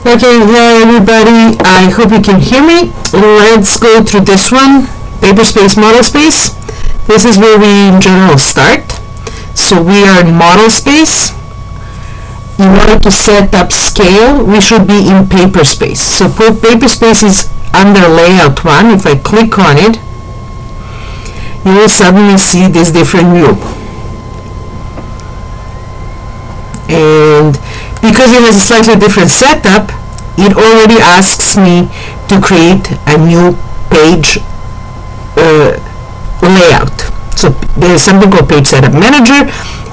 Okay, hello everybody. I hope you can hear me. Let's go through this one, paper space, model space. This is where we in general start. So we are in model space. In order to set up scale, we should be in paper space. So paper space is under layout 1. If I click on it, you will suddenly see this different view. And because it has a slightly different setup, it already asks me to create a new page layout. So there is something called Page Setup Manager.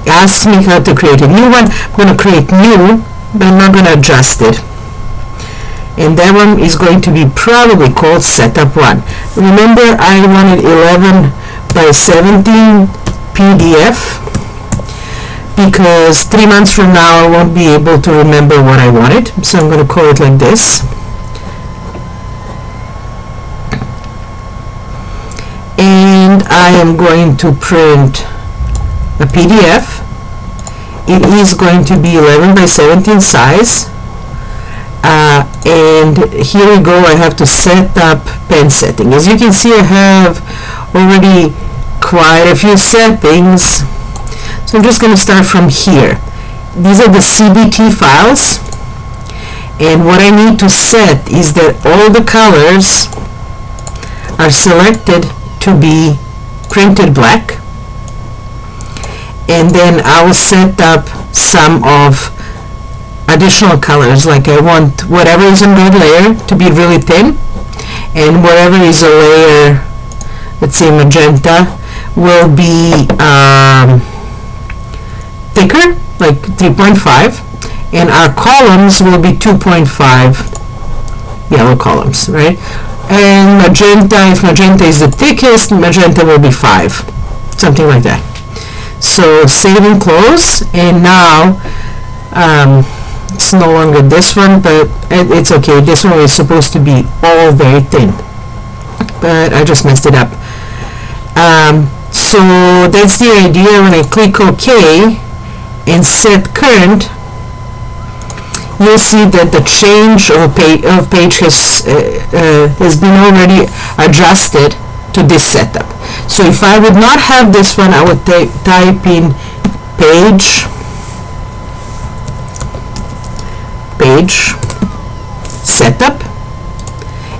It asks me how to create a new one. I'm going to create new, but I'm not going to adjust it. And that one is going to be probably called Setup 1. Remember, I wanted 11 by 17 PDF. Because 3 months from now I won't be able to remember what I wanted, so I'm going to call it like this. And I am going to print a PDF. It is going to be 11 by 17 size. And here we go, I have to set up pen setting. As you can see, I have already quite a few settings. So I'm just going to start from here. These are the CBT files, and what I need to set is that all the colors are selected to be printed black, and then I will set up some of additional colors, like I want whatever is a red layer to be really thin, and whatever is a layer, let's say magenta, will be thicker, like 3.5, and our columns will be 2.5 yellow columns, right? And magenta, if magenta is the thickest, magenta will be 5, something like that. So save and close, and now it's no longer this one, but it's okay. This one is supposed to be all very thin, but I just messed it up. So that's the idea. When I click OK and set current, you'll see that the change of page has been already adjusted to this setup. So if I would not have this one, I would type in page setup,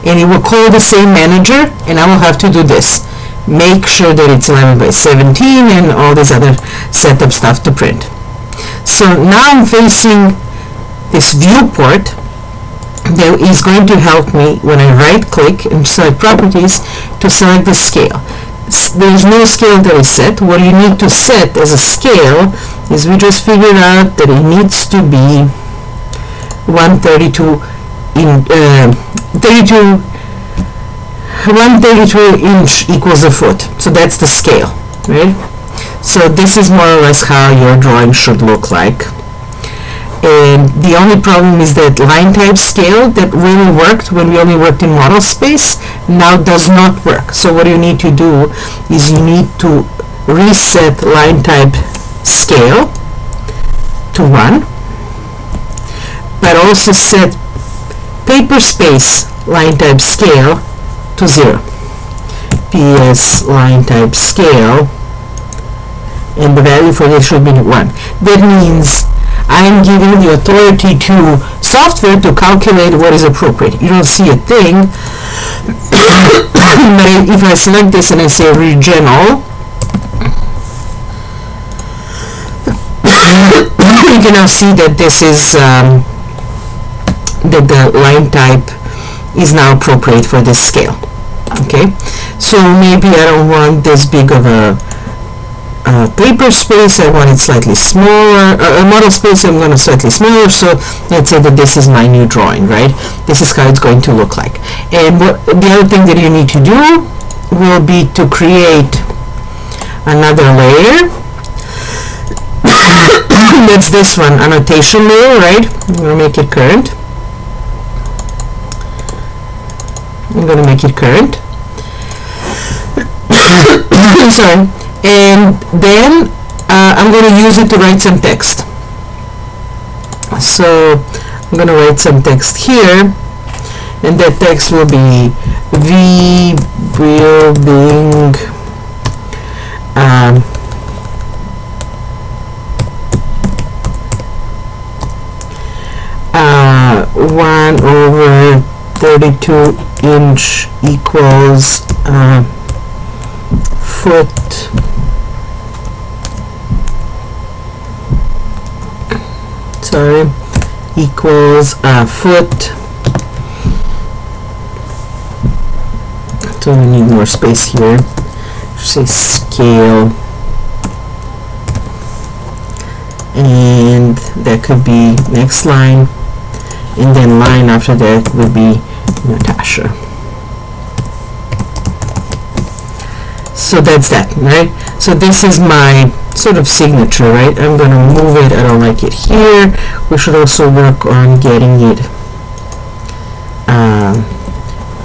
and it will call the same manager, and I will have to do this. Make sure that it's 11 by 17 and all this other setup stuff to print. So now I'm facing this viewport that is going to help me when I right click and select properties to select the scale. There is no scale that is set. What you need to set as a scale is, we just figured out that it needs to be 132 inch equals a foot. So that's the scale, right? So this is more or less how your drawing should look like. And the only problem is that line type scale that really worked when we only worked in model space now does not work. So what you need to do is you need to reset line type scale to 1, but also set paper space line type scale to 0. PS line type scale, and the value for this should be 1. That means I'm giving the authority to software to calculate what is appropriate. You don't see a thing, but if I select this and I say regen all, you can now see that this is that the line type is now appropriate for this scale. Okay, so maybe I don't want this big of a paper space, I want it slightly smaller. A model space, I'm going to slightly smaller. So let's say that this is my new drawing, right? This is how it's going to look like. And the other thing that you need to do will be to create another layer. That's this one, annotation layer, right? I'm going to make it current. I'm going to make it current. Sorry. And then I'm going to use it to write some text. So I'm going to write some text here, and that text will be rebuilding 1/32" equals foot equals foot. So we need more space here. Say scale, and that could be next line, and then line after that would be Natasha. So that's that, right? So this is my sort of signature, right? I'm going to move it. I don't like it here. We should also work on getting it,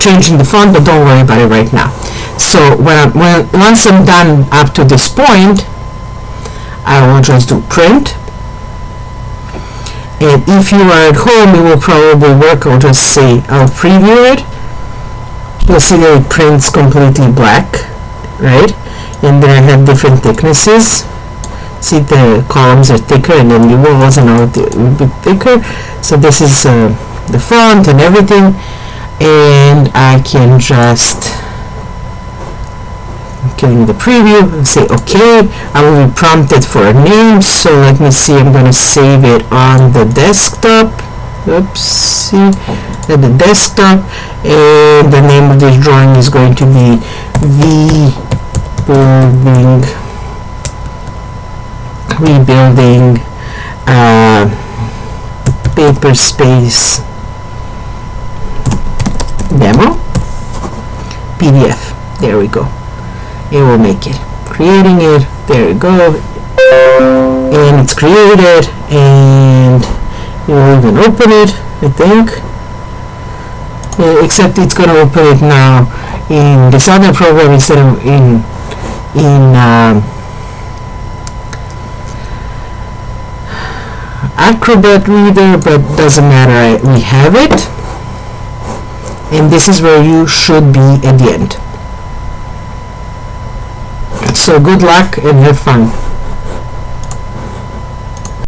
changing the font, but don't worry about it right now. So once I'm done up to this point, I will just do print. And if you are at home, it will probably work. I'll just say, I'll preview it. You'll see that it prints completely black, right? And then I have different thicknesses. See, the columns are thicker, and then the walls and all a bit thicker. So this is the font and everything. And I can just killing the preview, say OK. I will be prompted for a name, so let me see. I'm going to save it on the desktop. Oopsie, at the desktop, and the name of this drawing is going to be rebuilding pprspace demo PDF. There we go. It will make it. Creating it. There we go. And it's created, and it will even open it, I think. Except it's going to open it now in this other program instead of in Acrobat Reader, but doesn't matter. We have it, and this is where you should be at the end. So good luck and have fun.